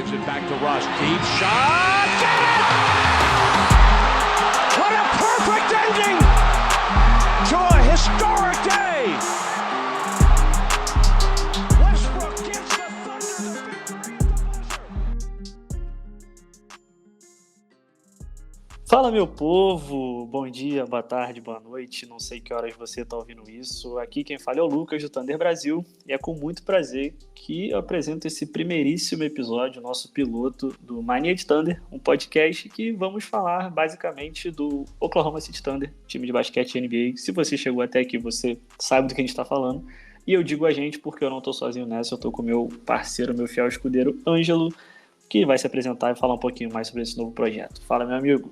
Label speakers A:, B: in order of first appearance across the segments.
A: Gives it back to Russ. Deep shot. Got it! What a perfect ending to a historic day. Westbrook gives the Thunder the victory.
B: Fala, meu povo! Bom dia, boa tarde, boa noite. Não sei que horas você está ouvindo isso. Aqui quem fala é o Lucas do Thunder Brasil e é com muito prazer que eu apresento esse primeiríssimo episódio, nosso piloto do Mania de Thunder, um podcast que vamos falar basicamente do Oklahoma City Thunder, time de basquete NBA. Se você chegou até aqui, você sabe do que a gente está falando. E eu digo a gente porque eu não estou sozinho nessa, eu estou com o meu parceiro, meu fiel escudeiro, Ângelo, que vai se apresentar e falar um pouquinho mais sobre esse novo projeto. Fala, meu amigo!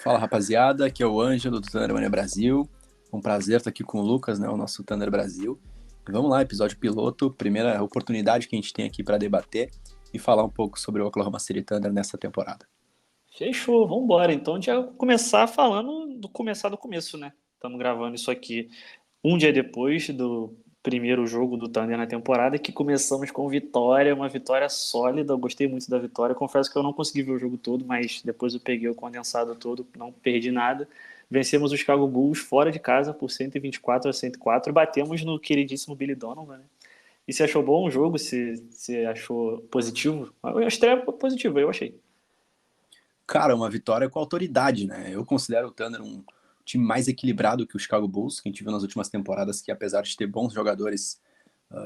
C: Fala, rapaziada, aqui é o Ângelo do Thunder Mania Brasil. Um prazer estar aqui com o Lucas, né, o nosso Thunder Brasil. E vamos lá, episódio piloto, primeira oportunidade que a gente tem aqui para debater e falar um pouco sobre o Oklahoma City Thunder nessa temporada.
B: Fechou, vamos embora. Então a gente vai começar falando do começo, né? Estamos gravando isso aqui um dia depois do primeiro jogo do Thunder na temporada, que começamos com vitória, uma vitória sólida. Eu gostei muito da vitória. Confesso que eu não consegui ver o jogo todo, mas depois eu peguei o condensado todo, não perdi nada. Vencemos os Chicago Bulls fora de casa por 124-104 e batemos no queridíssimo Billy Donovan, né? E você achou bom o jogo? Você achou positivo? A estreia foi positiva, eu achei.
C: Cara, uma vitória com autoridade, né? Eu considero o Thunder um time mais equilibrado que o Chicago Bulls, que a gente viu nas últimas temporadas, que apesar de ter bons jogadores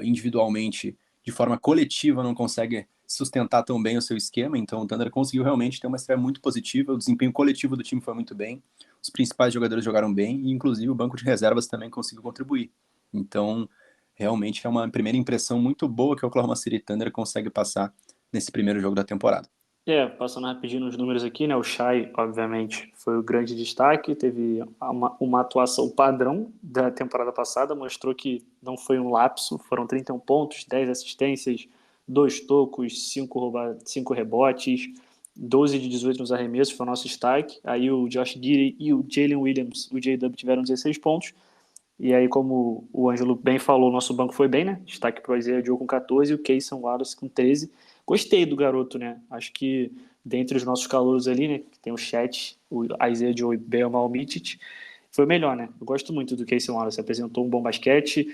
C: individualmente, de forma coletiva, não consegue sustentar tão bem o seu esquema. Então o Thunder conseguiu realmente ter uma estreia muito positiva, o desempenho coletivo do time foi muito bem, os principais jogadores jogaram bem e inclusive o banco de reservas também conseguiu contribuir. Então realmente é uma primeira impressão muito boa que o Oklahoma City Thunder consegue passar nesse primeiro jogo da temporada.
B: Passando rapidinho nos números aqui, né? O Shai, obviamente, foi o grande destaque. Teve uma atuação padrão da temporada passada, mostrou que não foi um lapso. Foram 31 pontos, 10 assistências, 2 tocos, 5 rebotes, 12 de 18 nos arremessos, foi o nosso destaque. Aí o Josh Giddey e o Jalen Williams, o J-Dub, tiveram 16 pontos. E aí, como o Ângelo bem falou, o nosso banco foi bem, né? Destaque para o Isaiah Joe com 14 e o Kayson Wallace com 13. Gostei do garoto, né? Acho que dentre os nossos calouros ali, né? Que tem o Chet, o Isaiah Joe e Belmal Mitic, foi o melhor, né? Eu gosto muito do Kayson Wallace, apresentou um bom basquete.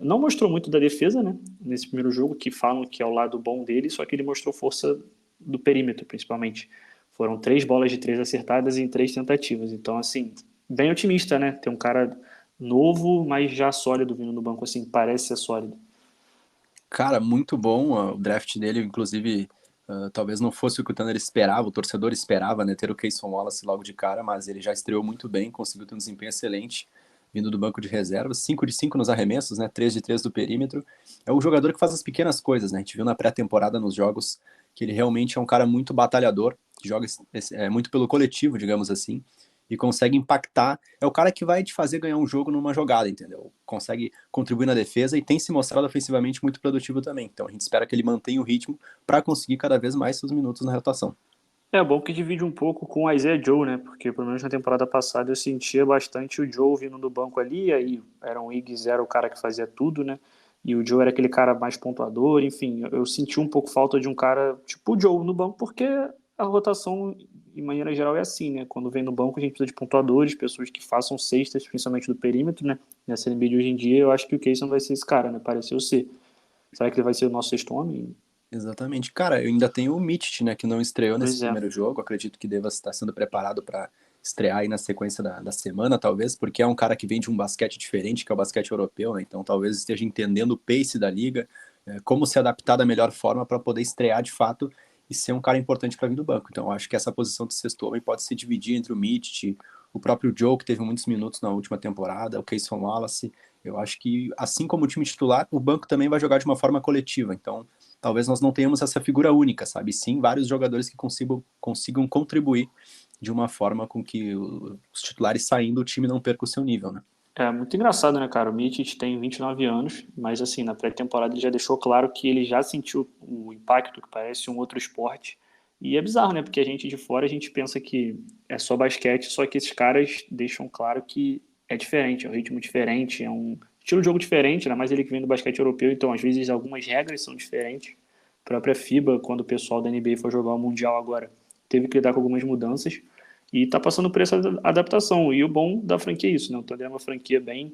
B: Não mostrou muito da defesa, né? Nesse primeiro jogo, que falam que é o lado bom dele, só que ele mostrou força do perímetro, principalmente. Foram 3 bolas de 3 acertadas em 3 tentativas. Então, assim, bem otimista, né? Tem um cara novo, mas já sólido vindo no banco, assim, parece ser sólido.
C: Cara, muito bom, o draft dele, inclusive, talvez não fosse o que o Thunder esperava, o torcedor esperava, né, ter o Kayson Wallace logo de cara, mas ele já estreou muito bem, conseguiu ter um desempenho excelente, vindo do banco de reservas, 5 de 5 nos arremessos, né, 3 de 3 do perímetro, é o jogador que faz as pequenas coisas, né, a gente viu na pré-temporada nos jogos que ele realmente é um cara muito batalhador, que joga muito pelo coletivo, digamos assim, e consegue impactar, é o cara que vai te fazer ganhar um jogo numa jogada, entendeu? Consegue contribuir na defesa e tem se mostrado ofensivamente muito produtivo também. Então a gente espera que ele mantenha o ritmo para conseguir cada vez mais seus minutos na rotação.
B: É bom que divide um pouco com o Isaiah Joe, né? Porque pelo menos na temporada passada eu sentia bastante o Joe vindo do banco ali, aí era um Iggs, era o cara que fazia tudo, né? E o Joe era aquele cara mais pontuador, enfim, eu senti um pouco falta de um cara tipo o Joe no banco, porque a rotação, de maneira geral, é assim, né? Quando vem no banco a gente precisa de pontuadores, pessoas que façam cestas, principalmente do perímetro, né? Nessa NBA de hoje em dia, eu acho que o Kayson vai ser esse cara, né? Pareceu ser. Será que ele vai ser o nosso sexto homem?
C: Exatamente. Cara, eu ainda tenho o Mitic, né, que não estreou nesse
B: Pois é.
C: primeiro jogo. Acredito que deva estar sendo preparado para estrear aí na sequência da semana, talvez, porque é um cara que vem de um basquete diferente, que é o basquete europeu, né? Então talvez esteja entendendo o pace da liga, como se adaptar da melhor forma para poder estrear de fato e ser um cara importante para vir do banco. Então eu acho que essa posição de sexto homem pode se dividir entre o Mitic, o próprio Joe, que teve muitos minutos na última temporada, o Kayson Wallace. Eu acho que, assim como o time titular, o banco também vai jogar de uma forma coletiva. Então talvez nós não tenhamos essa figura única, sabe? Sim, vários jogadores que consigam contribuir de uma forma com que os titulares saindo, o time não perca o seu nível, né?
B: É muito engraçado, né, cara? O Mitic tem 29 anos, mas assim, na pré-temporada ele já deixou claro que ele já sentiu o impacto que parece um outro esporte. E é bizarro, né? Porque a gente de fora, a gente pensa que é só basquete, só que esses caras deixam claro que é diferente, é um ritmo diferente, é um estilo de jogo diferente, né? Mas ele que vem do basquete europeu, então às vezes algumas regras são diferentes. própria FIBA, quando o pessoal da NBA foi jogar o Mundial agora, teve que lidar com algumas mudanças e tá passando por essa adaptação. E o bom da franquia é isso, né? O Thunder é uma franquia bem...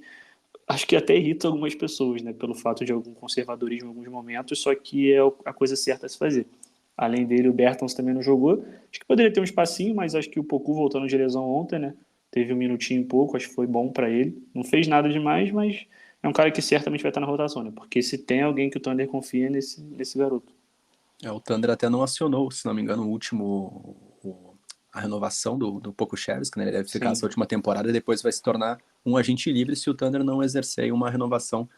B: Acho que até irrita algumas pessoas, né? Pelo fato de algum conservadorismo em alguns momentos, só que é a coisa certa a se fazer. Além dele, o Bertans também não jogou. Acho que poderia ter um espacinho, mas acho que o Poku voltando de lesão ontem, né? Teve um minutinho e pouco, acho que foi bom para ele. Não fez nada demais, mas é um cara que certamente vai estar na rotação, né? Porque se tem alguém que o Thunder confia nesse garoto.
C: O Thunder até não acionou, se não me engano, a renovação do Pokusevski, né? Ele deve ficar
B: Sim.
C: essa última temporada e depois vai se tornar um agente livre se o Thunder não exercer uma renovação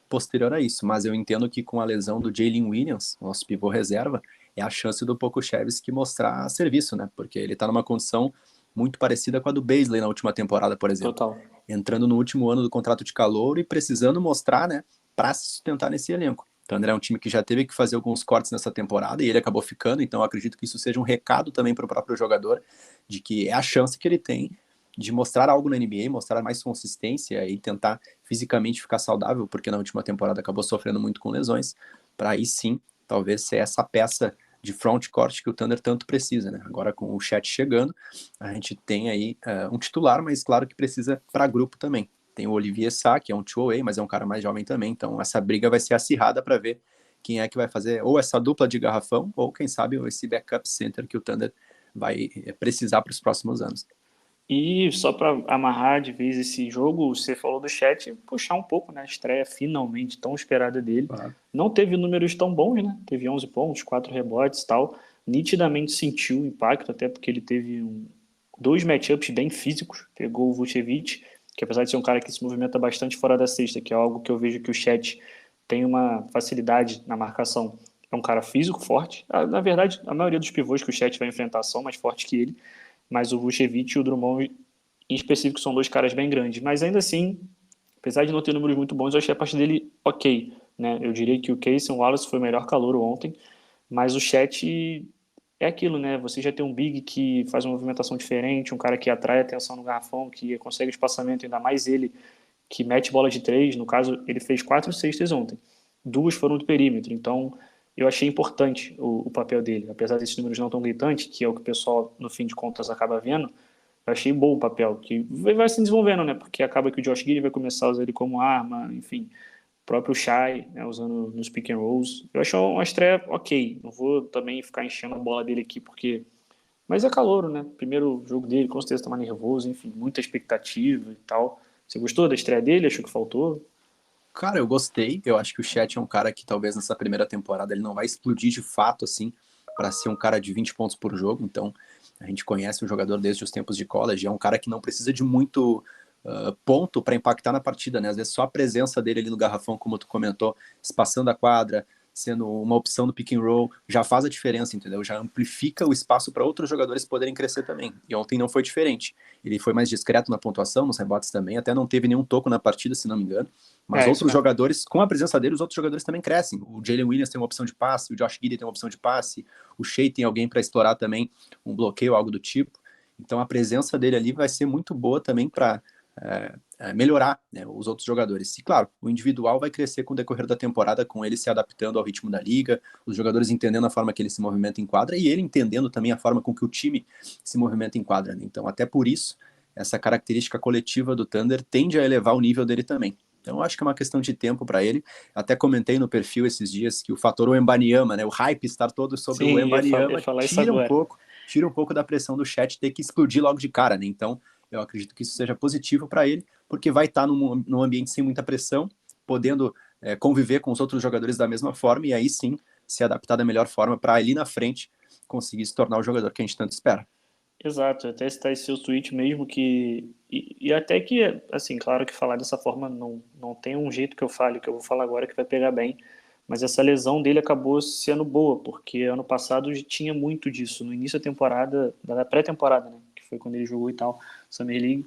C: posterior a isso. Mas eu entendo que com a lesão do Jalen Williams, nosso pivô reserva, é a chance do Pokusevski mostrar serviço, né? Porque ele tá numa condição muito parecida com a do Bazley na última temporada, por exemplo.
B: Total.
C: Entrando no último ano do contrato de calouro e precisando mostrar, né, para se sustentar nesse elenco. O Thunder é um time que já teve que fazer alguns cortes nessa temporada e ele acabou ficando, então eu acredito que isso seja um recado também para o próprio jogador, de que é a chance que ele tem de mostrar algo na NBA, mostrar mais consistência e tentar fisicamente ficar saudável, porque na última temporada acabou sofrendo muito com lesões, para aí sim, talvez ser essa peça de frontcourt que o Thunder tanto precisa, né? Agora com o Chet chegando, a gente tem aí um titular, mas claro que precisa para grupo também. Tem o Olivier Sá, que é um two-way, mas é um cara mais jovem também, então essa briga vai ser acirrada para ver quem é que vai fazer ou essa dupla de garrafão, ou quem sabe esse backup center que o Thunder vai precisar para os próximos anos.
B: E só para amarrar de vez esse jogo, você falou do Chat, puxar um pouco, né? A estreia finalmente tão esperada dele.
C: Claro.
B: Não teve números tão bons, né? Teve 11 pontos, 4 rebotes e tal. Nitidamente sentiu o impacto, até porque ele teve dois matchups bem físicos. Pegou o Vucevic, que apesar de ser um cara que se movimenta bastante fora da cesta, que é algo que eu vejo que o Chat tem uma facilidade na marcação. É um cara físico, forte. Na verdade, a maioria dos pivôs que o Chat vai enfrentar são mais fortes que ele. Mas o Vucevic e o Drummond, em específico, são dois caras bem grandes. Mas ainda assim, apesar de não ter números muito bons, eu achei a parte dele ok. Né? Eu diria que o Casey Wallace foi o melhor calouro ontem, mas o Chet é aquilo, né? Você já tem um big que faz uma movimentação diferente, um cara que atrai atenção no garrafão, que consegue espaçamento, ainda mais ele, que mete bola de 3. No caso, ele fez 4 cestas ontem. 2 foram do perímetro, então eu achei importante o papel dele. Apesar desses números não tão gritantes, que é o que o pessoal, no fim de contas, acaba vendo, eu achei bom o papel, que vai se desenvolvendo, né? Porque acaba que o Josh Giddey vai começar a usar ele como arma, enfim. O próprio Shai, né, usando nos pick and rolls. Eu acho uma estreia ok. Não vou também ficar enchendo a bola dele aqui, porque... Mas é calouro, né? Primeiro jogo dele, com certeza tá mais nervoso, enfim, muita expectativa e tal. Você gostou da estreia dele? Achou que faltou?
C: Cara, eu gostei. Eu acho que o Chet é um cara que talvez nessa primeira temporada ele não vai explodir de fato, assim, para ser um cara de 20 pontos por jogo. Então, a gente conhece o jogador desde os tempos de college. É um cara que não precisa de muito ponto para impactar na partida, né? Às vezes só a presença dele ali no garrafão, como tu comentou, espaçando a quadra, sendo uma opção do pick and roll, já faz a diferença, entendeu? Já amplifica o espaço para outros jogadores poderem crescer também. E ontem não foi diferente. Ele foi mais discreto na pontuação, nos rebotes também, até não teve nenhum toco na partida, se não me engano. Mas outros jogadores, com a presença dele, os outros jogadores também crescem. O Jalen Williams tem uma opção de passe, o Josh Giddey tem uma opção de passe, o Shea tem alguém para explorar também um bloqueio, algo do tipo. Então a presença dele ali vai ser muito boa também para melhorar, né, os outros jogadores. E claro, o individual vai crescer com o decorrer da temporada, com ele se adaptando ao ritmo da liga, os jogadores entendendo a forma que ele se movimenta em quadra e ele entendendo também a forma com que o time se movimenta em quadra. Né? Então até por isso, essa característica coletiva do Thunder tende a elevar o nível dele também. Então, eu acho que é uma questão de tempo para ele. Até comentei no perfil esses dias que o fator Wembanyama, né, o hype estar todo sobre o Wembanyama, tira um pouco da pressão do Chet ter que explodir logo de cara. Né? Então, eu acredito que isso seja positivo para ele, porque vai estar num ambiente sem muita pressão, podendo conviver com os outros jogadores da mesma forma e aí sim se adaptar da melhor forma para ali na frente conseguir se tornar o jogador que a gente tanto espera.
B: Exato, até citar esse seu tweet mesmo que... E até que, assim, claro que falar dessa forma não tem um jeito que eu fale, que eu vou falar agora que vai pegar bem, mas essa lesão dele acabou sendo boa, porque ano passado tinha muito disso, no início da temporada, da pré-temporada, né, que foi quando ele jogou e tal, Summer League,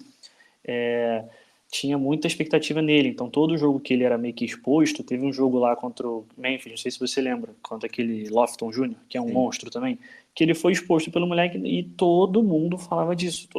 B: tinha muita expectativa nele, então todo jogo que ele era meio que exposto, teve um jogo lá contra o Memphis, não sei se você lembra, contra aquele Lofton Jr., que é um monstro também, que ele foi exposto pelo moleque e todo mundo falava disso,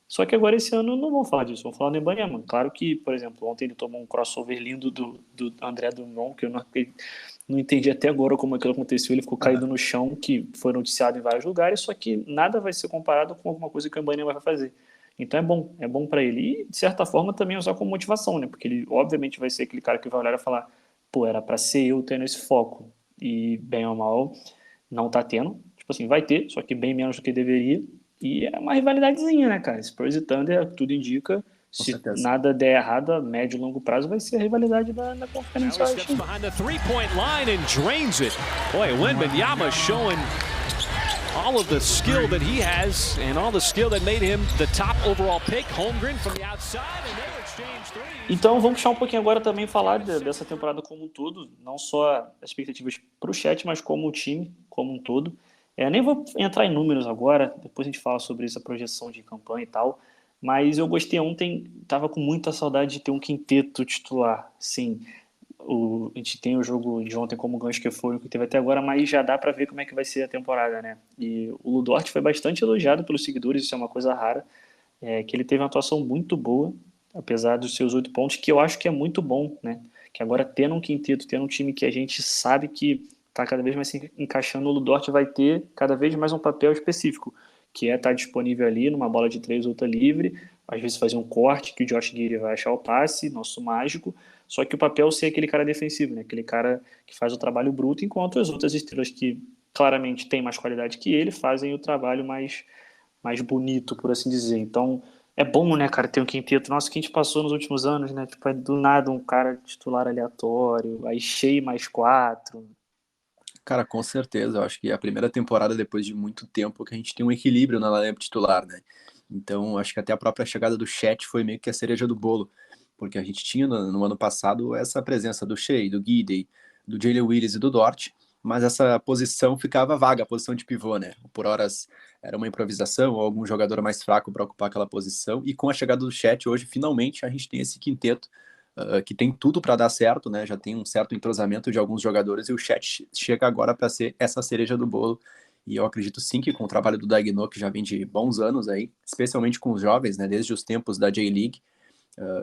B: Só que agora esse ano não vão falar disso, vão falar do Ibanyama. Claro que, por exemplo, ontem ele tomou um crossover lindo do André Drummond, que eu não entendi até agora como aquilo aconteceu. Ele ficou caído no chão, que foi noticiado em vários lugares, só que nada vai ser comparado com alguma coisa que o Ibanyama vai fazer. Então é bom para ele. E, de certa forma, também usar como motivação, né? Porque ele, obviamente, vai ser aquele cara que vai olhar e falar: pô, era para ser eu tendo esse foco. E, bem ou mal, não tá tendo. Tipo assim, vai ter, só que bem menos do que deveria. E é uma rivalidadezinha, né, cara? Spurs e Thunder, tudo indica.
C: Com
B: Se
C: certeza.
B: nada der errado, a médio e longo prazo vai ser a rivalidade da
D: Now
B: Conferência
D: he steps
B: Oeste.
D: behind the three-point line and drains it. Boy, Wembanyama showing all of the skill that he has and all the skill that made him the top overall pick. Holmgren from the outside and they'll exchange threes.
B: Então vamos puxar um pouquinho agora também falar dessa temporada como um todo, não só as expectativas para o chat, mas como o time como um todo. Nem vou entrar em números agora, depois a gente fala sobre essa projeção de campanha e tal, mas eu gostei ontem, estava com muita saudade de ter um quinteto titular. Sim, a gente tem o jogo de ontem como gancho, que foi o que teve até agora, mas já dá para ver como é que vai ser a temporada, né? E o Lu Dort foi bastante elogiado pelos seguidores, isso é uma coisa rara, que ele teve uma atuação muito boa, apesar dos seus 8 pontos, que eu acho que é muito bom, né? Que agora tendo um quinteto, tendo um time que a gente sabe que está cada vez mais se encaixando, o Ludort vai ter cada vez mais um papel específico, que é estar disponível ali numa bola de 3 outra livre, às vezes fazer um corte que o Josh Giddey vai achar o passe, nosso mágico, só que o papel ser aquele cara defensivo, né? Aquele cara que faz o trabalho bruto, enquanto as outras estrelas que claramente têm mais qualidade que ele fazem o trabalho mais bonito, por assim dizer. Então, é bom, né, cara, ter um quinteto. Nossa, o que a gente passou nos últimos anos, né? Tipo, do nada um cara titular aleatório, aí cheio mais 4.
C: Cara, com certeza. Eu acho que é a primeira temporada depois de muito tempo que a gente tem um equilíbrio na lineup titular, né? Então, acho que até a própria chegada do Chet foi meio que a cereja do bolo, porque a gente tinha no ano passado essa presença do Shea, do Giddey, do Jalen Williams e do Dort, mas essa posição ficava vaga, a posição de pivô, né? Por horas era uma improvisação ou algum jogador mais fraco para ocupar aquela posição, e com a chegada do Chet, hoje finalmente a gente tem esse quinteto que tem tudo para dar certo, né? Já tem um certo entrosamento de alguns jogadores e o Chet chega agora para ser essa cereja do bolo. E eu acredito sim que com o trabalho do Daigneault, que já vem de bons anos aí, especialmente com os jovens, né? Desde os tempos da J-League,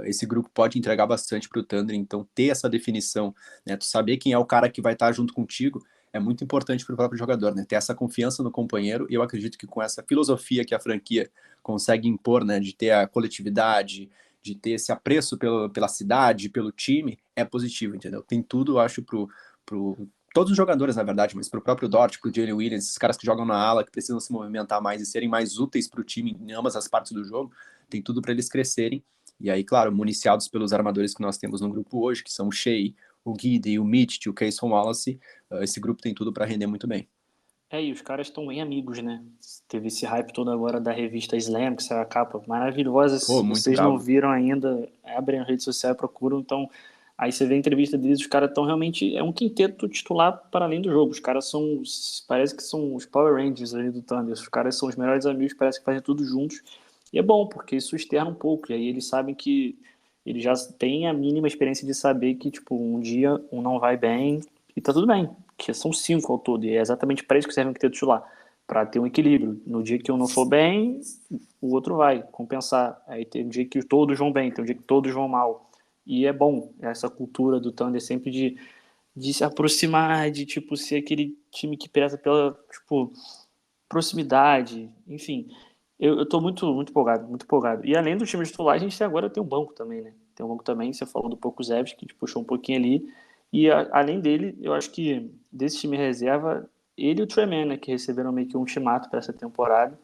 C: esse grupo pode entregar bastante para o Thunder. Então ter essa definição, né? Tu saber quem é o cara que vai estar junto contigo é muito importante para o próprio jogador, né? Ter essa confiança no companheiro. E eu acredito que com essa filosofia que a franquia consegue impor, né? De ter a coletividade, de ter esse apreço pela cidade, pelo time, é positivo, entendeu? Tem tudo, eu acho, pro todos os jogadores, na verdade, mas pro próprio Dort, pro Jalen Williams, esses caras que jogam na ala, que precisam se movimentar mais e serem mais úteis pro time em ambas as partes do jogo, tem tudo para eles crescerem. E aí, claro, municiados pelos armadores que nós temos no grupo hoje, que são o Shea, o Giddey, o Mitch, o Cason Wallace, esse grupo tem tudo para render muito bem.
B: E os caras estão bem amigos, né? Teve esse hype todo agora da revista Slam, que saiu a capa maravilhosa.
C: Pô,
B: Se
C: muito
B: vocês não
C: bravo.
B: viram ainda, abrem a rede social e procuram. Então, aí você vê a entrevista deles, os caras estão realmente... É um quinteto titular para além do jogo. Os caras são... Parece que são os Power Rangers ali do Thunder. Os caras são os melhores amigos, parece que fazem tudo juntos. E é bom, porque isso externa um pouco. E aí eles sabem que... Eles já têm a mínima experiência de saber que, tipo, um dia um não vai bem e tá tudo bem. Que são 5 ao todo, e é exatamente para isso que serve um quinteto titular, para ter um equilíbrio. No dia que um não for bem, o outro vai compensar. Aí tem um dia que todos vão bem, tem um dia que todos vão mal. E é bom essa cultura do Thunder sempre de se aproximar, de tipo ser aquele time que preza pela tipo proximidade, enfim. Eu tô muito empolgado, muito empolgado. E além do time titular, a gente agora tem um banco também, né? Tem um banco também, você falou do Pokusevski, que a gente puxou um pouquinho ali. E além dele, eu acho que desse time reserva, ele e o Trey Mann, né, que receberam meio que um ultimato para essa temporada.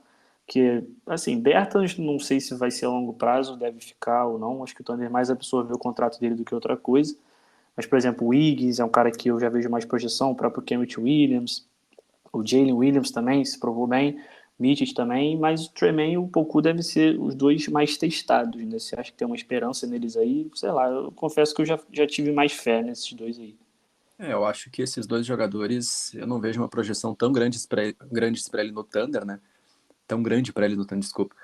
B: Que, assim, Bertans, não sei se vai ser a longo prazo, deve ficar ou não. Acho que o Thunder mais absorveu o contrato dele do que outra coisa. Mas, por exemplo, o Wiggins é um cara que eu já vejo mais projeção, o próprio Kenrich Williams, o Jalen Williams também se provou bem, Mitch também, mas o Trey Mann e o Poku devem ser os dois mais testados, né? Você acha que tem uma esperança neles aí? Sei lá, eu confesso que eu já tive mais fé nesses dois aí.
C: Eu acho que esses dois jogadores, eu não vejo uma projeção tão grandes para ele no Thunder, né? Tão grande para ele no Thunder, desculpa.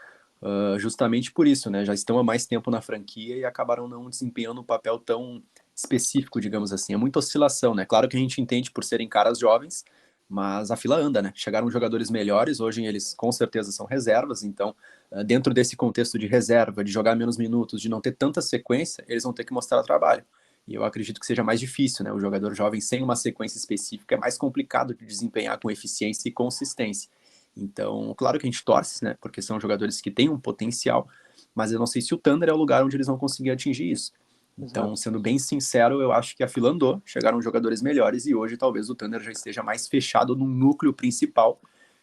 C: Justamente por isso, né? Já estão há mais tempo na franquia e acabaram não desempenhando um papel tão específico, digamos assim. É muita oscilação, né? Claro que a gente entende por serem caras jovens, mas a fila anda, né? Chegaram jogadores melhores, hoje eles com certeza são reservas, então dentro desse contexto de reserva, de jogar menos minutos, de não ter tanta sequência, eles vão ter que mostrar trabalho. E eu acredito que seja mais difícil, né? O jogador jovem sem uma sequência específica é mais complicado de desempenhar com eficiência e consistência. Então, claro que a gente torce, né? Porque são jogadores que têm um potencial, mas eu não sei se o Thunder é o lugar onde eles vão conseguir atingir isso. Então, sendo bem sincero, eu acho que a fila andou, chegaram jogadores melhores e hoje talvez o Thunder já esteja mais fechado no núcleo principal,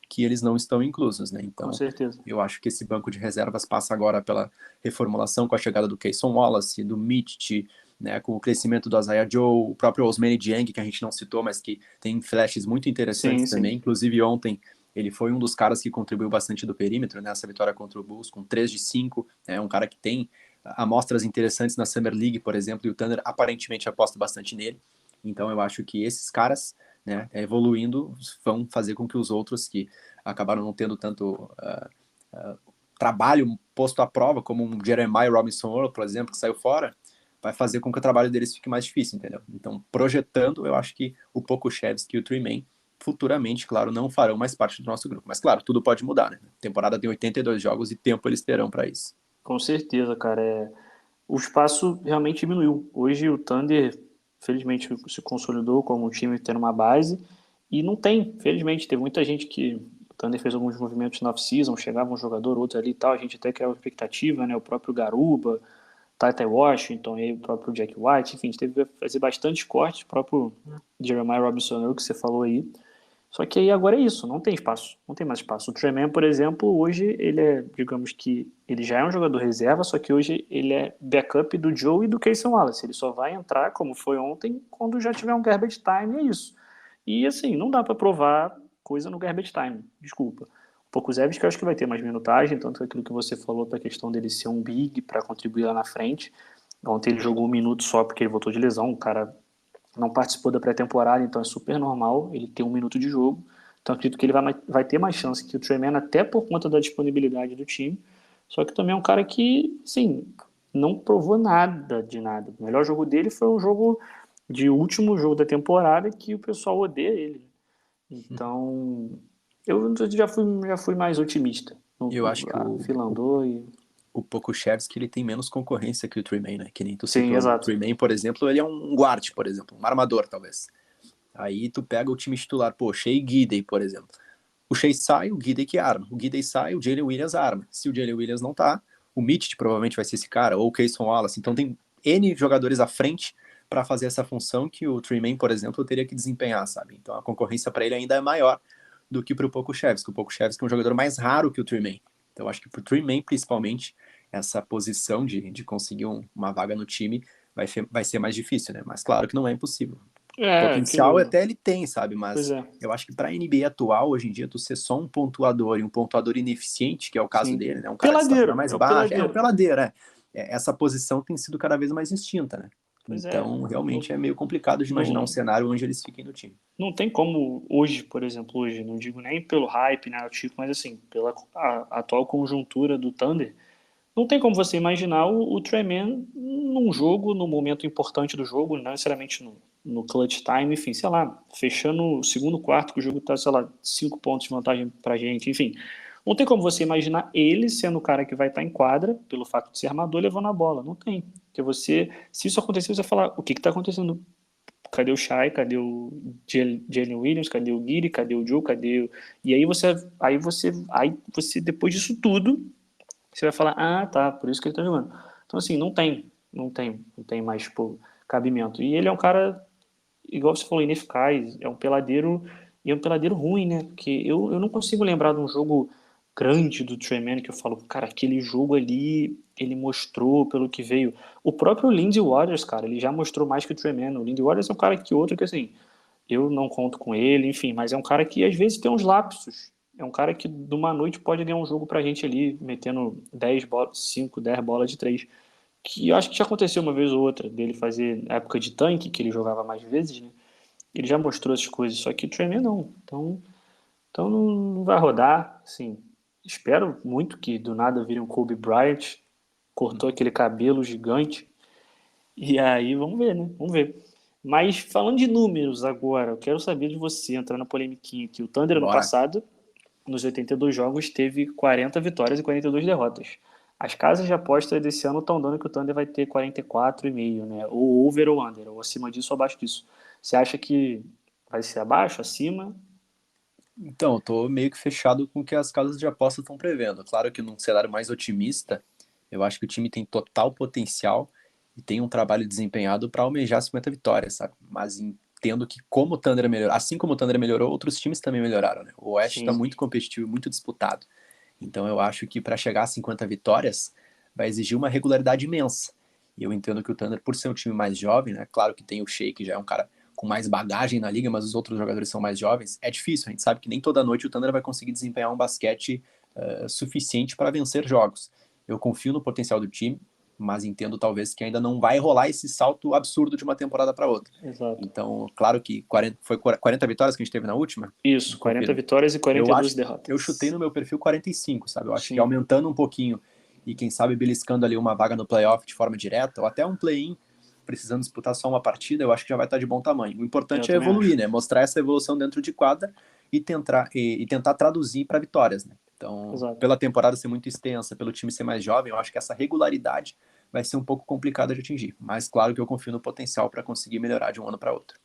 C: que eles não estão inclusos, né? Então,
B: Com certeza.
C: eu acho que esse banco de reservas passa agora pela reformulação com a chegada do Cason Wallace, do Mitch, né, com o crescimento do Isaiah Joe, o próprio Ousmane Dieng, que a gente não citou, mas que tem flashes muito interessantes também. Inclusive, ontem ele foi um dos caras que contribuiu bastante do perímetro, nessa vitória contra o Bulls, com 3 de 5, é um cara que tem amostras interessantes na Summer League, por exemplo, e o Thunder aparentemente aposta bastante nele. Então eu acho que esses caras, né, evoluindo, vão fazer com que os outros que acabaram não tendo tanto trabalho posto à prova, como um Jeremiah Robinson Earl, por exemplo, que saiu fora, vai fazer com que o trabalho deles fique mais difícil, entendeu? Então, projetando, eu acho que o Pokusevski e o Trey-Man futuramente, claro, não farão mais parte do nosso grupo. Mas, claro, tudo pode mudar, né? A temporada tem 82 jogos e tempo eles terão para isso.
B: Com certeza, cara. O espaço realmente diminuiu. Hoje o Thunder, felizmente, se consolidou como um time tendo uma base e não tem, felizmente. Teve muita gente que o Thunder fez alguns movimentos na off-season, chegava um jogador, outro ali e tal, a gente até criava expectativa, né? O próprio Garuba, Tata Washington, e o próprio Jack White, enfim, a gente teve que fazer bastante corte, o próprio Jeremiah Robinson, que você falou aí. Só que aí agora é isso, não tem espaço, não tem mais espaço. O Trey-Man, por exemplo, hoje ele é, digamos que, ele já é um jogador reserva, só que hoje ele é backup do Joe e do Cason Wallace. Ele só vai entrar, como foi ontem, quando já tiver um garbage time, é isso. E assim, não dá para provar coisa no garbage time, desculpa. O Pokusevski que eu acho que vai ter mais minutagem, tanto aquilo que você falou para a questão dele ser um big para contribuir lá na frente. Ontem ele jogou 1 minuto só porque ele voltou de lesão, o cara não participou da pré-temporada, então é super normal ele ter 1 minuto de jogo. Então acredito que ele vai ter mais chance que o Trey-Man, até por conta da disponibilidade do time. Só que também é um cara que, sim, não provou nada de nada. O melhor jogo dele foi um jogo de último jogo da temporada que o pessoal odeia ele. Então, eu já fui mais otimista.
C: Eu acho que o Pokusevski ele tem menos concorrência que o Trey-Man, né? Que nem tu citou.
B: Sim, exato.
C: O Trey-Man, por exemplo, ele é um guard, por exemplo, um armador, talvez. Aí tu pega o time titular, pô, Shea Giddey, por exemplo. O Shea sai, o Giddey que arma. O Giddey sai, o Jalen Williams arma. Se o Jalen Williams não tá, o Mitch provavelmente vai ser esse cara, ou o Cason Wallace. Então tem N jogadores à frente para fazer essa função que o Trey-Man, por exemplo, teria que desempenhar, sabe? Então a concorrência para ele ainda é maior do que para o Pokusevski. O Pokusevski é um jogador mais raro que o Trey-Man. Então acho que para o Trey-Man, principalmente, essa posição de conseguir uma vaga no time vai ser mais difícil, né? Mas claro que não é impossível. Potencial até ele tem, sabe? Mas eu acho que para a NBA atual, hoje em dia, tu ser só um pontuador e um pontuador ineficiente, que é o caso dele, né? Um cara
B: peladeiro,
C: mais baixo, um peladeiro, essa posição tem sido cada vez mais extinta, né? Então, realmente é meio complicado de imaginar um cenário onde eles fiquem no time.
B: Não tem como hoje, por exemplo, não digo nem pelo hype, né, mas assim, pela atual conjuntura do Thunder, não tem como você imaginar o Trey-Man num jogo, no momento importante do jogo, não necessariamente no clutch time, enfim, sei lá, fechando o segundo quarto, que o jogo tá, sei lá, 5 pontos de vantagem pra gente, enfim. Não tem como você imaginar ele sendo o cara que vai estar em quadra, pelo fato de ser armador, levando a bola. Não tem. Porque se isso acontecer, você vai falar, o que está acontecendo? Cadê o Shai? Cadê o Jalen Williams? Cadê o Giddey? Cadê o Joe? Cadê o... E aí você, depois disso tudo, você vai falar, tá, por isso que ele tá jogando. Então, assim, não tem mais, tipo, cabimento. E ele é um cara, igual você falou, ineficaz, é um peladeiro, e é um peladeiro ruim, né? Porque eu não consigo lembrar de um jogo grande do Trey-Man que eu falo, cara, aquele jogo ali, ele mostrou pelo que veio. O próprio Lindsey Waters, cara, ele já mostrou mais que o Trey-Man. O Lindsey Waters é um cara que assim, eu não conto com ele, enfim, mas é um cara que às vezes tem uns lapsos. É um cara que de uma noite pode ganhar um jogo pra gente ali, metendo 10 bolas de 3. Que eu acho que já aconteceu uma vez ou outra, dele fazer na época de tanque, que ele jogava mais vezes, né? Ele já mostrou essas coisas, só que o Trey-Man não. Então não vai rodar, assim. Espero muito que do nada vire um Kobe Bryant, cortou aquele cabelo gigante, e aí vamos ver, né? Vamos ver. Mas falando de números agora, eu quero saber de você, entrar na polemiquinha aqui. O Thunder ano
C: Bora.
B: passado, nos 82 jogos, teve 40 vitórias e 42 derrotas. As casas de aposta desse ano estão dando que o Thunder vai ter 44,5, né? Ou over ou under, ou acima disso ou abaixo disso. Você acha que vai ser abaixo, acima?
C: Então, eu tô meio que fechado com o que as casas de aposta estão prevendo. Claro que num cenário mais otimista, eu acho que o time tem total potencial e tem um trabalho desempenhado para almejar 50 vitórias, sabe? Mas entendo que como o Thunder melhorou, assim como o Thunder melhorou, outros times também melhoraram, né? O Oeste está
B: Sim.
C: muito competitivo, muito disputado. Então eu acho que para chegar a 50 vitórias vai exigir uma regularidade imensa. E eu entendo que o Thunder, por ser um time mais jovem, né? Claro que tem o Shea, que já é um cara com mais bagagem na liga, mas os outros jogadores são mais jovens. É difícil, a gente sabe que nem toda noite o Thunder vai conseguir desempenhar um basquete suficiente para vencer jogos. Eu confio no potencial do time, mas entendo talvez que ainda não vai rolar esse salto absurdo de uma temporada para outra.
B: Exato.
C: Então, claro que 40 vitórias que a gente teve na última.
B: Isso, 40 vitórias e 42 derrotas.
C: Eu chutei no meu perfil 45, sabe? Eu acho
B: Sim.
C: que aumentando um pouquinho e quem sabe beliscando ali uma vaga no playoff de forma direta, ou até um play-in, precisando disputar só uma partida, eu acho que já vai estar de bom tamanho. O importante é evoluir, né? Mostrar essa evolução dentro de quadra e tentar traduzir para vitórias, né? Então,
B: Exato.
C: pela temporada ser muito extensa, pelo time ser mais jovem, eu acho que essa regularidade vai ser um pouco complicada de atingir. Mas claro que eu confio no potencial para conseguir melhorar de um ano para outro.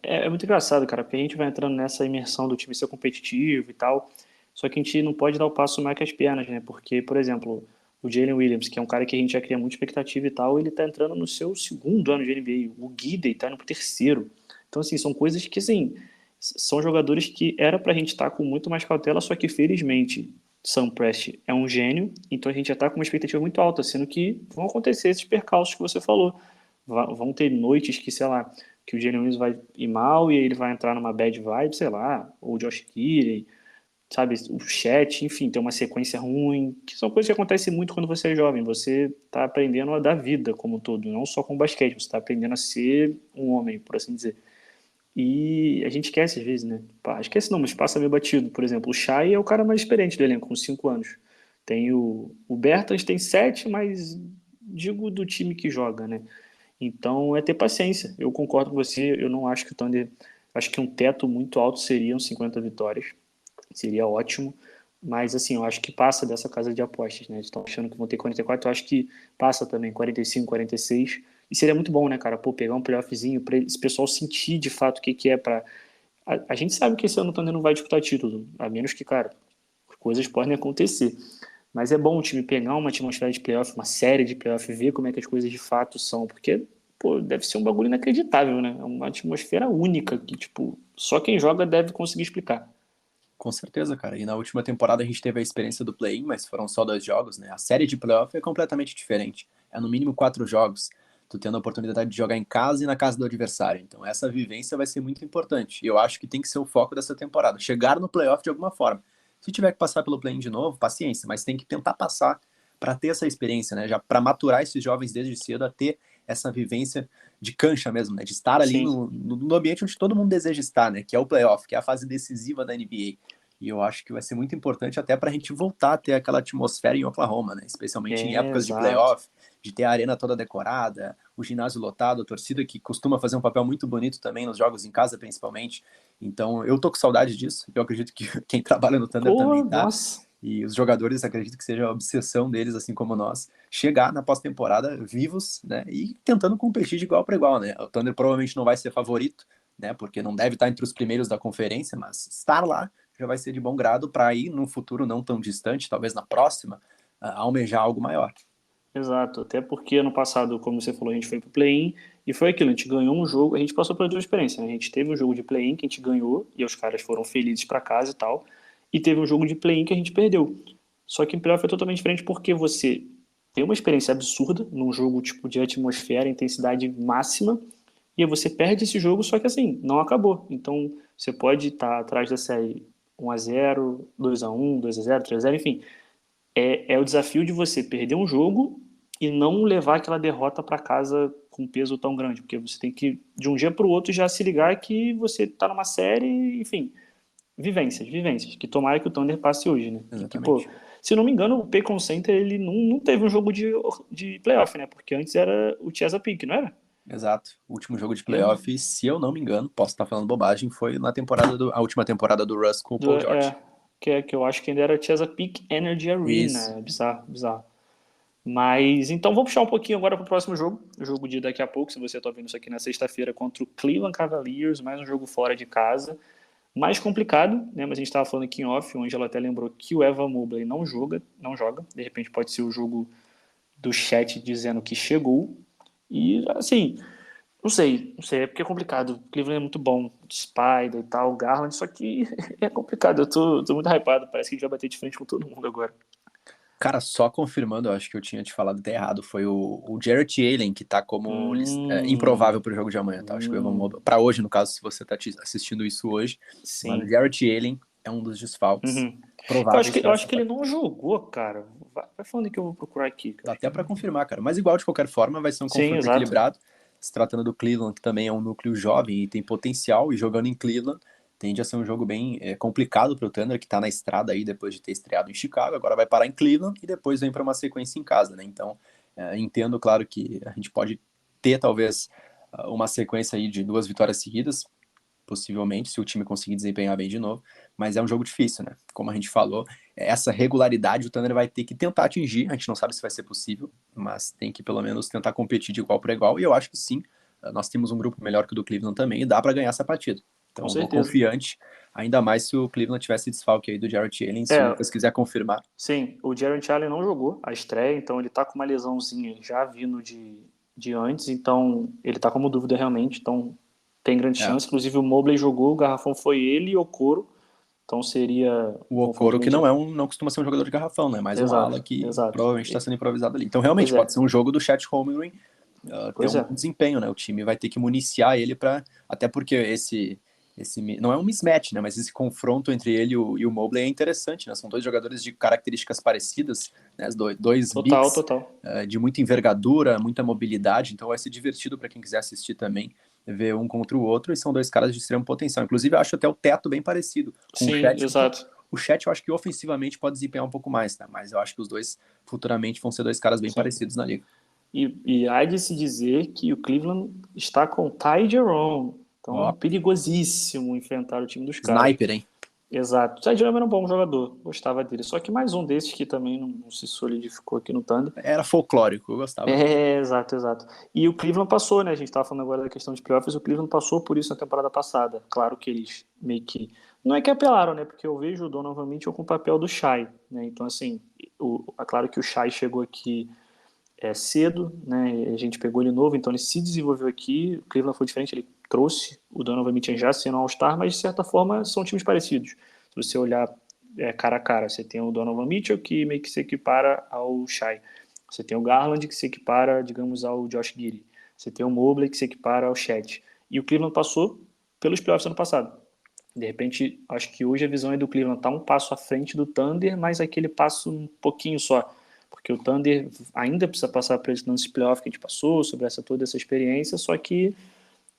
B: É muito engraçado, cara, porque a gente vai entrando nessa imersão do time ser competitivo e tal, só que a gente não pode dar o passo mais que as pernas, né? Porque, por exemplo, o Jalen Williams, que é um cara que a gente já cria muita expectativa e tal, ele tá entrando no seu segundo ano de NBA. O Giddey tá indo pro terceiro. Então, assim, são coisas que, assim, são jogadores que era pra gente estar com muito mais cautela, só que, felizmente, Sam Presti é um gênio, então a gente já tá com uma expectativa muito alta, sendo que vão acontecer esses percalços que você falou. Vão ter noites que, sei lá, que o Jalen Williams vai ir mal e ele vai entrar numa bad vibe, sei lá, ou o Josh Giddey, sabe, o chat, enfim, tem uma sequência ruim, que são coisas que acontecem muito quando você é jovem, você tá aprendendo a dar vida como um todo, não só com basquete, você tá aprendendo a ser um homem, por assim dizer. E a gente esquece às vezes, né? Esquece não, mas passa meio batido. Por exemplo, o Shai é o cara mais experiente do elenco, com 5 anos. Tem o Bertans tem 7, mas digo do time que joga, né? Então é ter paciência. Eu concordo com você, eu não acho que o Thunder. Acho que um teto muito alto seriam 50 vitórias. Seria ótimo. Mas assim, eu acho que passa dessa casa de apostas, né? Estão achando que vão ter 44, eu acho que passa também 45, 46. E seria muito bom, né, cara? Pô, pegar um playoffzinho para esse pessoal sentir de fato o que é para. A gente sabe que esse ano o Thunder não vai disputar título, a menos que, cara, coisas podem acontecer. Mas é bom o time pegar uma atmosfera de playoff, uma série de playoff, ver como é que as coisas de fato são, porque, pô, deve ser um bagulho inacreditável, né? É uma atmosfera única que, tipo, só quem joga deve conseguir explicar.
C: Com certeza, cara. E na última temporada a gente teve a experiência do play-in, mas foram só 2 jogos, né? A série de playoff é completamente diferente. É no mínimo 4 jogos. Tu tendo a oportunidade de jogar em casa e na casa do adversário. Então essa vivência vai ser muito importante. E eu acho que tem que ser o foco dessa temporada. Chegar no playoff de alguma forma. Se tiver que passar pelo play-in de novo, paciência. Mas tem que tentar passar para ter essa experiência, né? Já para maturar esses jovens desde cedo a ter essa vivência de cancha mesmo, né? De estar ali no ambiente onde todo mundo deseja estar, né? Que é o playoff, que é a fase decisiva da NBA. E eu acho que vai ser muito importante até para a gente voltar a ter aquela atmosfera em Oklahoma, né? Especialmente em épocas de playoff, de ter a arena toda decorada, o ginásio lotado, a torcida que costuma fazer um papel muito bonito também nos jogos em casa, principalmente. Então, eu tô com saudade disso. Eu acredito que quem trabalha no Thunder também tá.
B: Nossa.
C: E os jogadores, acredito que seja a obsessão deles, assim como nós, chegar na pós-temporada vivos, né? E tentando competir de igual para igual, né? O Thunder provavelmente não vai ser favorito, né? Porque não deve estar entre os primeiros da conferência, mas estar lá já vai ser de bom grado para ir num futuro não tão distante, talvez na próxima, almejar algo maior.
B: Exato, até porque ano passado, como você falou, a gente foi pro play-in e foi aquilo, a gente ganhou um jogo, a gente passou por duas experiências, né? A gente teve um jogo de play-in que a gente ganhou e os caras foram felizes para casa e tal, e teve um jogo de play-in que a gente perdeu. Só que em playoff é totalmente diferente porque você tem uma experiência absurda num jogo tipo de atmosfera, intensidade máxima, e aí você perde esse jogo, só que assim, não acabou. Então você pode estar atrás da série 1-0, 2-1, 2-0, 3-0, enfim. É o desafio de você perder um jogo e não levar aquela derrota para casa com peso tão grande, porque você tem que, de um dia para o outro, já se ligar que você está numa série, enfim, vivências, que tomara que o Thunder passe hoje, né? Que, pô, se não me engano, o Paycon Center, ele não teve um jogo de playoff, né? Porque antes era o Chesapeake, não era?
C: Exato. O último jogo de playoff, se eu não me engano, posso estar falando bobagem, foi na a última temporada do Russ com o Paul George.
B: Que eu acho que ainda era Chesapeake Energy Arena.
C: Isso.
B: É bizarro, bizarro. Mas, então, vamos puxar um pouquinho agora para o próximo jogo. O jogo de daqui a pouco, se você está vendo isso aqui na sexta-feira, contra o Cleveland Cavaliers, mais um jogo fora de casa. Mais complicado, né? Mas a gente estava falando aqui em off, o Ângelo até lembrou que o Evan Mobley não joga. De repente pode ser o jogo do chat dizendo que chegou. E, assim, não sei, é porque é complicado. O Cleveland é muito bom, Spider e tal, Garland, só que é complicado. Eu tô muito hypado, parece que a gente vai bater de frente com todo mundo agora.
C: Cara, só confirmando, eu acho que eu tinha te falado até errado, foi o Jarrett Allen que tá como improvável pro jogo de amanhã, tá? Acho que pra hoje, no caso, se você tá assistindo isso hoje.
B: Sim.
C: Mas o Jarrett Allen é um dos desfalques prováveis.
B: Eu acho que ele não jogou, cara. Vai falando que eu vou procurar aqui.
C: Dá até pra confirmar, cara. Mas igual, de qualquer forma, vai ser um confronto equilibrado. Se tratando do Cleveland, que também é um núcleo jovem e tem potencial, e jogando em Cleveland, tende a ser um jogo bem complicado para o Thunder, que está na estrada aí depois de ter estreado em Chicago, agora vai parar em Cleveland e depois vem para uma sequência em casa, né? Então, entendo, claro, que a gente pode ter talvez uma sequência aí de 2 vitórias seguidas, possivelmente, se o time conseguir desempenhar bem de novo, mas é um jogo difícil, né? Como a gente falou, essa regularidade o Thunder vai ter que tentar atingir, a gente não sabe se vai ser possível, mas tem que pelo menos tentar competir de igual para igual, e eu acho que sim, nós temos um grupo melhor que o do Cleveland também, e dá para ganhar essa partida. Então, eu vou confiante, ainda mais se o Cleveland tivesse desfalque aí do Jarrett Allen, se o Lucas quiser confirmar.
B: Sim, o Jarrett Allen não jogou a estreia, então ele tá com uma lesãozinha já vindo de antes, então ele tá como dúvida realmente, então tem grande chance. Inclusive o Mobley jogou, o garrafão foi ele e o Okoro, então seria...
C: O Okoro que não costuma ser um jogador de garrafão, né? Mas um ala que provavelmente está sendo improvisado ali. Então realmente pode ser um jogo do Chet Holmgren ter um desempenho, né? O time vai ter que municiar ele até porque esse não é um mismatch, né? Mas esse confronto entre ele e o Mobley é interessante, né? São 2 jogadores de características parecidas, né? Dois bigs de muita envergadura, muita mobilidade, então vai ser divertido para quem quiser assistir também, ver um contra o outro, e são 2 caras de extremo potencial. Inclusive, eu acho até o teto bem parecido com o Chet.
B: Exato.
C: O Chet, eu acho que ofensivamente pode desempenhar um pouco mais, tá? Mas eu acho que os dois futuramente vão ser 2 caras bem parecidos na liga.
B: E há de se dizer que o Cleveland está com o Ty Jerome. Então, perigosíssimo enfrentar o time dos caras.
C: Sniper, hein?
B: Exato. O Ty Jerome era um bom jogador, gostava dele. Só que mais um desses que também não se solidificou aqui no Thunder.
C: Era folclórico, eu gostava.
B: Exato. E o Cleveland passou, né? A gente estava falando agora da questão de playoffs, o Cleveland passou por isso na temporada passada. Claro que eles meio que... Não é que apelaram, né? Porque eu vejo o Donovan Mitchell com o papel do Shai, né? Então, assim, é claro que o Shai chegou aqui cedo, né? A gente pegou ele novo, então ele se desenvolveu aqui. O Cleveland foi diferente, ele trouxe o Donovan Mitchell já sendo All-Star, mas de certa forma são times parecidos. Se você olhar cara a cara, você tem o Donovan Mitchell que meio que se equipara ao Shai. Você tem o Garland que se equipara, digamos, ao Josh Giddey. Você tem o Mobley que se equipara ao Chet. E o Cleveland passou pelos playoffs ano passado. De repente, acho que hoje a visão é do Cleveland tá um passo à frente do Thunder, mas aquele passo um pouquinho só. Porque o Thunder ainda precisa passar por esse lance de playoff que a gente passou, sobre toda essa experiência, só que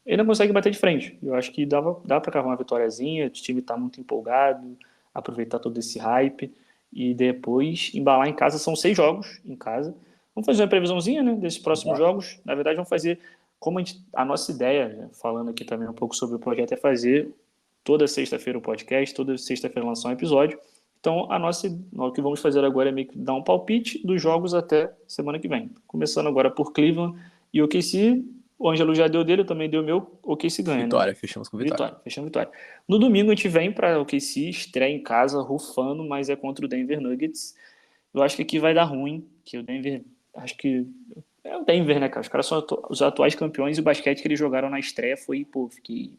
B: ele não consegue bater de frente. Eu acho que dá para cavar uma vitóriazinha, o time está muito empolgado, aproveitar todo esse hype e depois embalar em casa. São 6 jogos em casa. Vamos fazer uma previsãozinha, né, desses próximos jogos. Na verdade, vamos fazer como a nossa ideia, né, falando aqui também um pouco sobre o projeto, é fazer toda sexta-feira o podcast, toda sexta-feira lançar um episódio. Então, o que vamos fazer agora é meio que dar um palpite dos jogos até semana que vem. Começando agora por Cleveland e OKC. O Ângelo já deu dele, eu também dei o meu. OKC ganha,
C: vitória,
B: né?
C: Fechamos com vitória.
B: Fechamos vitória. No domingo a gente vem para o OKC, estreia em casa, rufando, mas é contra o Denver Nuggets. Eu acho que aqui vai dar ruim, que o Denver, acho que é o Denver, né, cara? Os caras são os atuais campeões e o basquete que eles jogaram na estreia foi, fiquei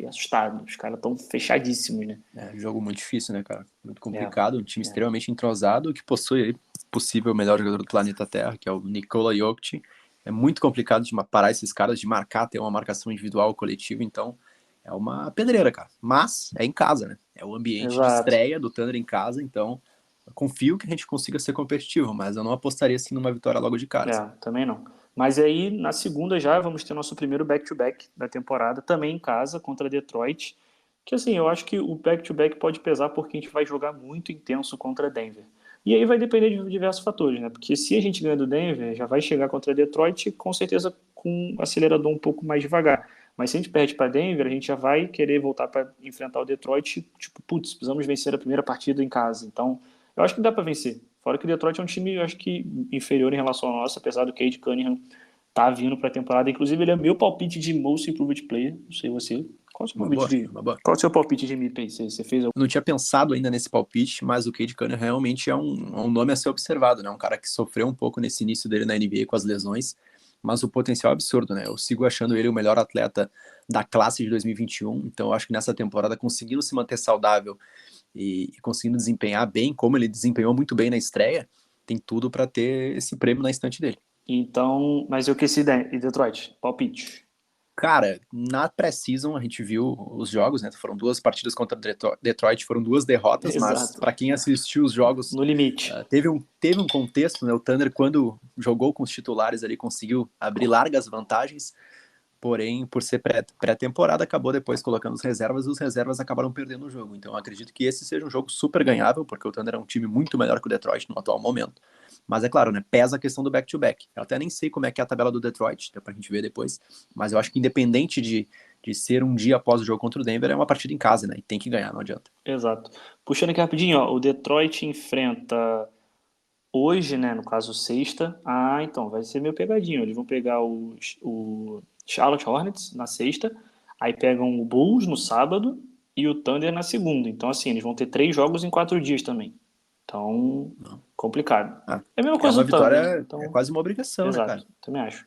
B: assustado. Os caras estão fechadíssimos, né?
C: Jogo muito difícil, né, cara? Muito complicado. Um time extremamente entrosado, que possui possível o melhor jogador do planeta Terra, que é o Nikola Jokic. É muito complicado de parar esses caras, de marcar, ter uma marcação individual ou coletiva. Então, é uma pedreira, cara. Mas é em casa, né? É o ambiente de estreia do Thunder em casa. Então, eu confio que a gente consiga ser competitivo, mas eu não apostaria assim numa vitória logo de cara.
B: Também não. Mas aí, na segunda já, vamos ter nosso primeiro back-to-back da temporada, também em casa, contra Detroit. Que, assim, eu acho que o back-to-back pode pesar porque a gente vai jogar muito intenso contra Denver. E aí vai depender de diversos fatores, né? Porque se a gente ganha do Denver, já vai chegar contra Detroit, com certeza com um acelerador um pouco mais devagar. Mas se a gente perde para Denver, a gente já vai querer voltar para enfrentar o Detroit, tipo, putz, precisamos vencer a primeira partida em casa. Então, eu acho que dá para vencer. Fora que o Detroit é um time, eu acho que inferior em relação ao nosso, apesar do Cade Cunningham tá vindo para a temporada. Inclusive, ele é meu palpite de Most Improved Player. Não sei você. Qual é o seu palpite Qual é o seu palpite de MVP? Você fez algum?
C: Não tinha pensado ainda nesse palpite, mas o Cade Cunningham realmente é um nome a ser observado, né? Um cara que sofreu um pouco nesse início dele na NBA com as lesões, mas o potencial é absurdo, né? Eu sigo achando ele o melhor atleta da classe de 2021, então eu acho que nessa temporada, conseguindo se manter saudável e conseguindo desempenhar bem, como ele desempenhou muito bem na estreia, tem tudo para ter esse prêmio na estante dele.
B: Então, mas eu que se e Detroit, palpite.
C: Cara, na pré-season a gente viu os jogos, né? Foram 2 partidas contra Detroit, foram 2 derrotas, mas para quem assistiu os jogos,
B: no limite.
C: Teve um contexto, né? O Thunder, quando jogou com os titulares ali, conseguiu abrir largas vantagens, porém, por ser pré-temporada, acabou depois colocando os reservas acabaram perdendo o jogo. Então, eu acredito que esse seja um jogo super ganhável, porque o Thunder é um time muito melhor que o Detroit no atual momento. Mas é claro, né? Pesa a questão do back-to-back. Eu até nem sei como é que é a tabela do Detroit, dá pra gente ver depois, mas eu acho que independente de ser um dia após o jogo contra o Denver, é uma partida em casa, né? E tem que ganhar, não adianta.
B: Exato. Puxando aqui rapidinho, ó, o Detroit enfrenta hoje, né, no caso sexta. Ah, então vai ser meio pegadinho. Eles vão pegar o Charlotte Hornets na sexta, aí pegam o Bulls no sábado e o Thunder na segunda. Então, assim, eles vão ter 3 jogos em 4 dias também. Então, complicado. É a mesma coisa
C: uma
B: do Thunder.
C: vitória,
B: Então,
C: é quase uma obrigação,
B: exato,
C: né, cara?
B: também acho.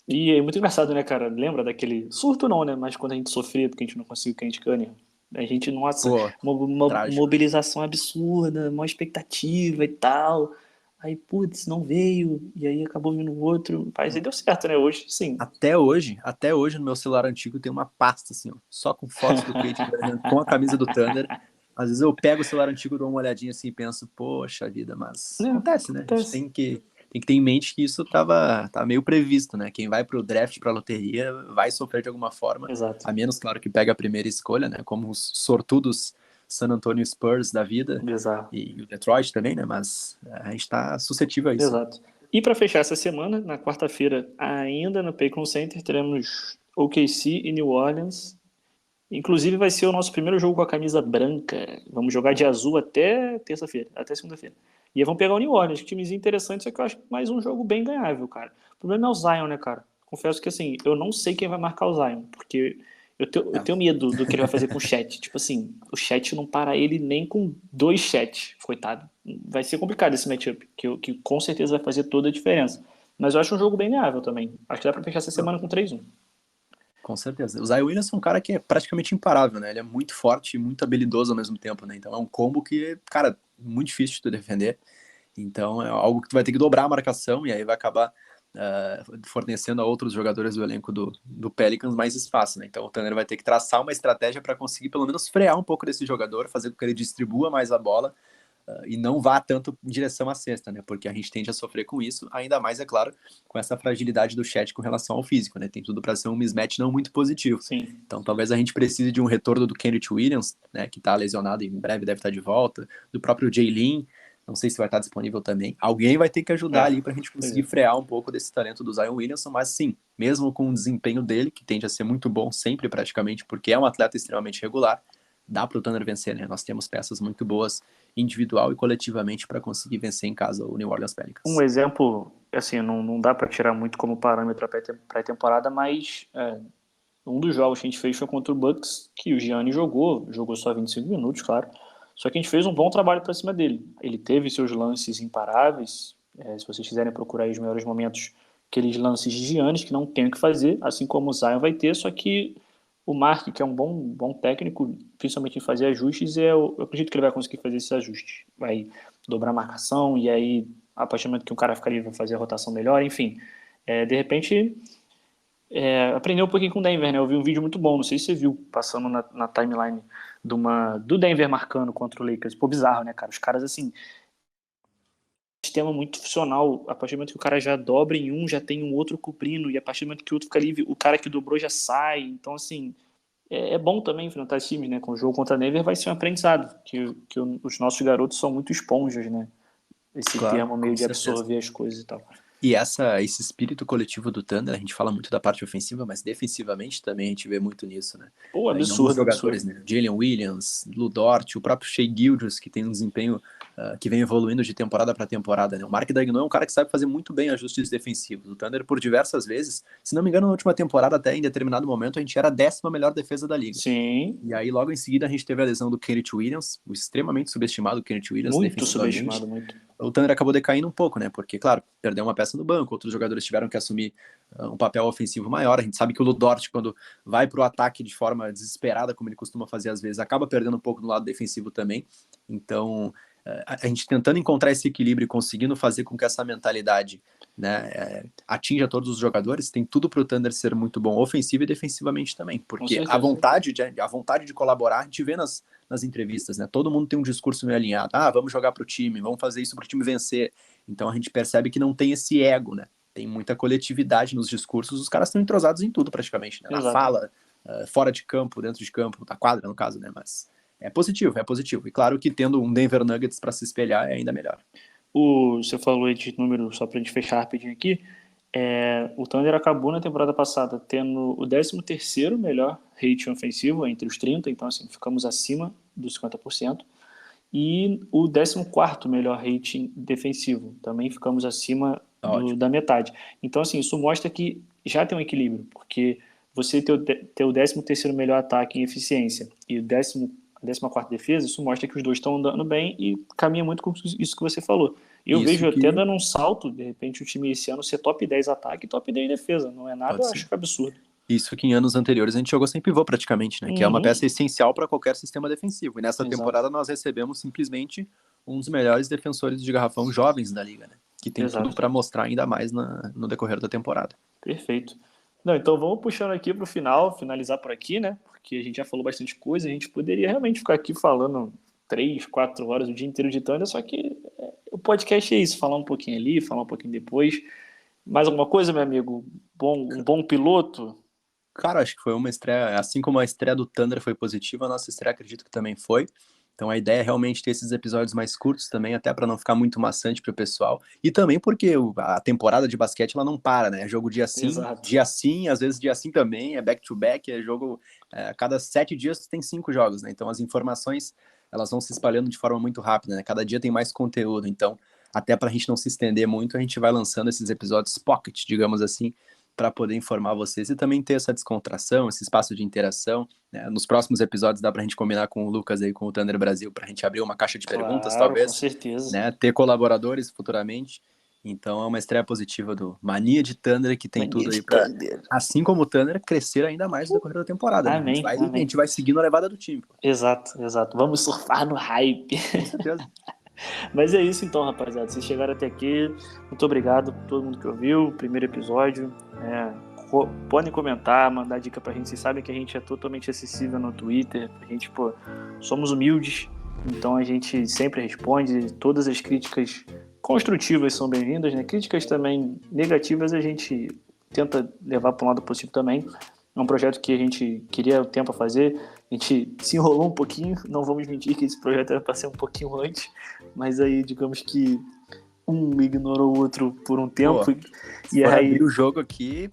B: E é muito engraçado, né, cara? Lembra daquele surto não, né? Mas quando a gente sofria porque a gente não conseguiu o Cade Cunningham. A gente, nossa,
C: Pô,
B: uma
C: trágico.
B: mobilização absurda, uma expectativa e tal. Aí, putz, não veio. E aí acabou vindo outro. Mas aí deu certo, né? Hoje, sim.
C: Até hoje no meu celular antigo tem uma pasta assim, ó, só com fotos do Cade Cunningham com a camisa do Thunder. Às vezes eu pego o celular antigo, dou uma olhadinha assim e penso, poxa vida, mas acontece, né? A gente tem que ter em mente que isso tava meio previsto, né? Quem vai pro draft, pra loteria, vai sofrer de alguma forma.
B: Exato.
C: A menos, claro, que pega a primeira escolha, né? Como os sortudos San Antonio Spurs da vida.
B: Exato.
C: E o Detroit também, né? Mas a gente tá suscetível a isso.
B: Exato. E para fechar essa semana, na quarta-feira, ainda no Paycom Center, teremos OKC e New Orleans. Inclusive vai ser o nosso primeiro jogo com a camisa branca. Vamos jogar de azul até terça-feira, até segunda-feira. E aí vão pegar o New Orleans, timezinho interessante, só que eu acho mais um jogo bem ganhável, cara. O problema é o Zion, né, cara? Confesso que, assim, eu não sei quem vai marcar o Zion, porque eu tenho medo do que ele vai fazer com o chat. Tipo assim, o chat não para ele nem com 2 chats, coitado. Vai ser complicado esse matchup, que com certeza vai fazer toda a diferença. Mas eu acho um jogo bem ganhável também. Acho que dá pra fechar essa semana com 3-1.
C: Com certeza. O Zion Williamson é um cara que é praticamente imparável, né? Ele é muito forte e muito habilidoso ao mesmo tempo, né? Então é um combo que, cara, muito difícil de tu defender. Então é algo que tu vai ter que dobrar a marcação e aí vai acabar fornecendo a outros jogadores do elenco do Pelicans mais espaço, né? Então o Thunder vai ter que traçar uma estratégia para conseguir pelo menos frear um pouco desse jogador, fazer com que ele distribua mais a bola e não vá tanto em direção à cesta, né? Porque a gente tende a sofrer com isso, ainda mais, é claro, com essa fragilidade do chat com relação ao físico, né? Tem tudo para ser um mismatch não muito positivo.
B: Sim.
C: Então talvez a gente precise de um retorno do Kenrich Williams, né? Que está lesionado e em breve deve estar de volta, do próprio Jaylin, não sei se vai estar disponível também. Alguém vai ter que ajudar ali para a gente conseguir frear um pouco desse talento do Zion Williamson, mas sim, mesmo com o desempenho dele, que tende a ser muito bom sempre praticamente, porque é um atleta extremamente regular, dá para o Thunder vencer, né? Nós temos peças muito boas individual e coletivamente para conseguir vencer em casa o New Orleans Pelicans.
B: Um exemplo, assim, não dá para tirar muito como parâmetro a pré-temporada, mas um dos jogos que a gente fez foi contra o Bucks, que o Gianni jogou só 25 minutos, claro, só que a gente fez um bom trabalho para cima dele. Ele teve seus lances imparáveis, se vocês quiserem procurar aí os melhores momentos, aqueles lances de Giannis que não tem o que fazer, assim como o Zion vai ter, só que o Mark, que é um bom técnico, principalmente em fazer ajustes, eu acredito que ele vai conseguir fazer esses ajustes. Vai dobrar a marcação, e aí, a partir do momento que o cara ficar ali, vai fazer a rotação melhor, enfim. De repente, aprendeu um pouquinho com o Denver, né? Eu vi um vídeo muito bom, não sei se você viu, passando na timeline do Denver marcando contra o Lakers. Pô, bizarro, né, cara? Os caras, assim, sistema muito funcional. A partir do momento que o cara já dobra em um, já tem um outro cobrindo, e a partir do momento que o outro fica livre, o cara que dobrou já sai. Então, assim, é bom também enfrentar esses times, né? Com o jogo contra a Denver vai ser um aprendizado, que os nossos garotos são muito esponjas, né? esse
C: Claro,
B: termo meio
C: com
B: de
C: certeza.
B: absorver as coisas e tal.
C: E esse espírito coletivo do Thunder, a gente fala muito da parte ofensiva, mas defensivamente também a gente vê muito nisso, né?
B: Pô,
C: Em alguns
B: absurdo,
C: jogadores,
B: absurdo.
C: né? Jalen Williams, Lu Dort, o próprio Shai Gilgeous, que tem um desempenho que vem evoluindo de temporada para temporada, né? O Mark Daigneault é um cara que sabe fazer muito bem ajustes defensivos. O Thunder, por diversas vezes, se não me engano, na última temporada, até em determinado momento, a gente era a 10ª melhor defesa da liga.
B: Sim,
C: E aí, logo em seguida, a gente teve a lesão do Kenneth Williams, o extremamente subestimado Kenneth Williams
B: muito
C: defensivamente.
B: subestimado, muito.
C: O Thunder acabou decaindo um pouco, né? Porque, claro, perdeu uma peça no banco, outros jogadores tiveram que assumir um papel ofensivo maior. A gente sabe que o Lu Dort, quando vai para o ataque de forma desesperada, como ele costuma fazer às vezes, acaba perdendo um pouco no lado defensivo também. Então, a gente tentando encontrar esse equilíbrio e conseguindo fazer com que essa mentalidade, né, atinja todos os jogadores, tem tudo para o Thunder ser muito bom, ofensivo e defensivamente também. Porque
B: certeza.
C: a vontade de colaborar, a gente vê nas entrevistas, né? Todo mundo tem um discurso meio alinhado. Vamos jogar pro time, vamos fazer isso pro time vencer. Então a gente percebe que não tem esse ego, né? Tem muita coletividade nos discursos, os caras estão entrosados em tudo praticamente, né? Na
B: Exato.
C: fala, fora de campo, dentro de campo, na quadra no caso, né? Mas é positivo. E claro que tendo um Denver Nuggets para se espelhar é ainda melhor.
B: Você falou aí de número, só pra gente fechar rapidinho aqui, o Thunder acabou na temporada passada tendo o 13º melhor rating ofensivo entre os 30, então assim, ficamos acima dos 50%, e o 14º melhor rating defensivo, também ficamos acima da metade. Então assim, isso mostra que já tem um equilíbrio, porque você ter o 13º melhor ataque em eficiência e a 14ª defesa, isso mostra que os dois estão andando bem e caminha muito com isso que você falou. Eu vejo até dando um salto, de repente, o time esse ano ser top 10 ataque e top 10 defesa. Não é nada, eu acho que é absurdo.
C: Isso que em anos anteriores a gente jogou sem pivô praticamente, né? Que é uma peça essencial para qualquer sistema defensivo. E nessa temporada nós recebemos simplesmente um dos melhores defensores de garrafão jovens da liga, né? Que tem tudo para mostrar ainda mais no decorrer da temporada.
B: Perfeito. Não, então vamos puxando aqui para o final, finalizar por aqui, né? Porque a gente já falou bastante coisa, a gente poderia realmente ficar aqui falando 3, 4 horas o dia inteiro de Thunder, só que o podcast é isso, falar um pouquinho ali, falar um pouquinho depois. Mais alguma coisa, meu amigo? Um bom piloto?
C: Cara, acho que foi uma estreia, assim como a estreia do Thunder foi positiva, a nossa estreia acredito que também foi. Então a ideia é realmente ter esses episódios mais curtos também, até para não ficar muito maçante para o pessoal. E também porque a temporada de basquete ela não para, né? É jogo dia sim, às vezes dia sim também, é back-to-back, é jogo... a cada 7 dias tem 5 jogos, né? Então as informações elas vão se espalhando de forma muito rápida, né? Cada dia tem mais conteúdo, então até para a gente não se estender muito, a gente vai lançando esses episódios pocket, digamos assim, para poder informar vocês e também ter essa descontração, esse espaço de interação, né? Nos próximos episódios dá pra gente combinar com o Lucas aí, com o Thunder Brasil, pra gente abrir uma caixa de perguntas, talvez.
B: Com certeza.
C: Né? Ter colaboradores futuramente. Então é uma estreia positiva do Mania de Thunder, que tem tudo aí pra, assim como o Thunder, crescer ainda mais no decorrer da temporada.
B: Amém,
C: né?
B: amém.
C: A gente vai seguindo a levada do time. Pô.
B: Exato. Vamos surfar no hype.
C: Com certeza.
B: Mas é isso então, rapaziada. Vocês chegaram até aqui. Muito obrigado por todo mundo que ouviu o primeiro episódio. Podem comentar, mandar dica pra gente. Vocês sabem que a gente é totalmente acessível no Twitter. A gente, somos humildes. Então a gente sempre responde. Todas as críticas construtivas são bem-vindas, né? Críticas também negativas a gente tenta levar para um lado possível também. É um projeto que a gente queria o tempo a fazer. A gente se enrolou um pouquinho. Não vamos mentir que esse projeto era para ser um pouquinho antes. Mas aí, digamos que um ignorou o outro por um tempo.
C: E aí abrir o jogo aqui,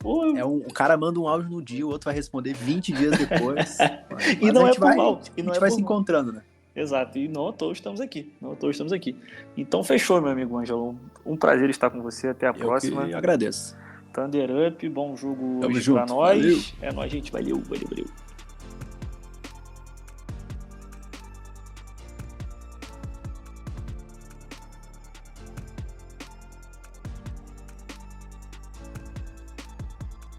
C: o cara manda um áudio no dia, o outro vai responder 20 dias depois.
B: E não é por mal.
C: A gente vai se encontrando, né?
B: Exato, e não à toa estamos aqui. Então fechou, meu amigo Ângelo. Um prazer estar com você. Até a próxima.
C: Eu agradeço.
B: Thunder Up, bom jogo
C: Tamo
B: hoje
C: junto.
B: pra nós.
C: Valeu.
B: É nóis, gente. Valeu.